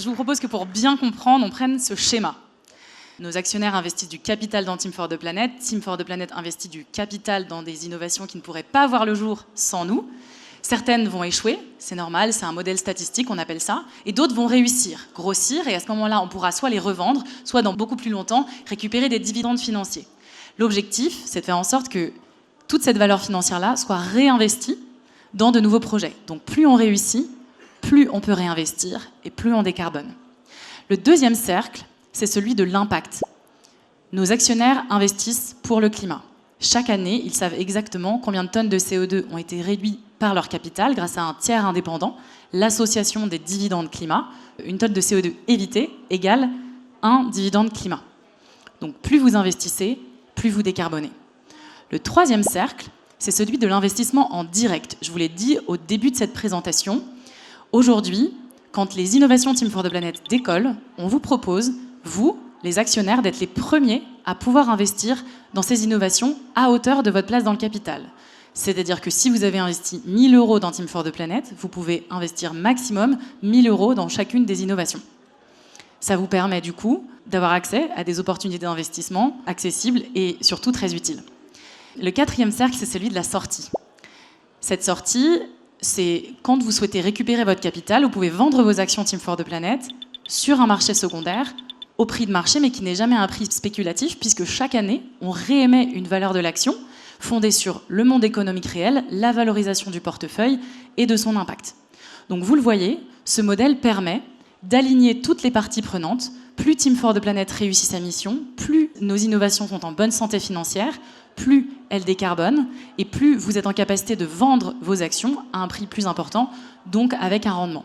Je vous propose que pour bien comprendre, on prenne ce schéma. Nos actionnaires investissent du capital dans Team for the Planet. Team for the Planet investit du capital dans des innovations qui ne pourraient pas voir le jour sans nous. Certaines vont échouer, c'est normal, c'est un modèle statistique, on appelle ça. Et d'autres vont réussir, grossir, et à ce moment-là, on pourra soit les revendre, soit dans beaucoup plus longtemps, récupérer des dividendes financiers. L'objectif, c'est de faire en sorte que toute cette valeur financière-là soit réinvestie dans de nouveaux projets. Donc plus on réussit, plus on peut réinvestir et plus on décarbone. Le deuxième cercle, c'est celui de l'impact. Nos actionnaires investissent pour le climat. Chaque année, ils savent exactement combien de tonnes de CO2 ont été réduites par leur capital grâce à un tiers indépendant, l'association des dividendes climat. Une tonne de CO2 évitée égale un dividende climat. Donc plus vous investissez, plus vous décarbonez. Le troisième cercle, c'est celui de l'investissement en direct. Je vous l'ai dit au début de cette présentation. Aujourd'hui, quand les innovations Team for the Planet décollent, on vous propose, vous, les actionnaires, d'être les premiers à pouvoir investir dans ces innovations à hauteur de votre place dans le capital. C'est-à-dire que si vous avez investi 1 000 € dans Team for the Planet, vous pouvez investir maximum 1 000 € dans chacune des innovations. Ça vous permet du coup d'avoir accès à des opportunités d'investissement accessibles et surtout très utiles. Le quatrième cercle, c'est celui de la sortie. Cette sortie, c'est quand vous souhaitez récupérer votre capital, vous pouvez vendre vos actions Team for the Planet sur un marché secondaire au prix de marché, mais qui n'est jamais un prix spéculatif, puisque chaque année, on réémet une valeur de l'action fondée sur le monde économique réel, la valorisation du portefeuille et de son impact. Donc vous le voyez, ce modèle permet d'aligner toutes les parties prenantes. Plus Team for the Planet réussit sa mission, plus nos innovations sont en bonne santé financière, plus elles décarbonent, et plus vous êtes en capacité de vendre vos actions à un prix plus important, donc avec un rendement.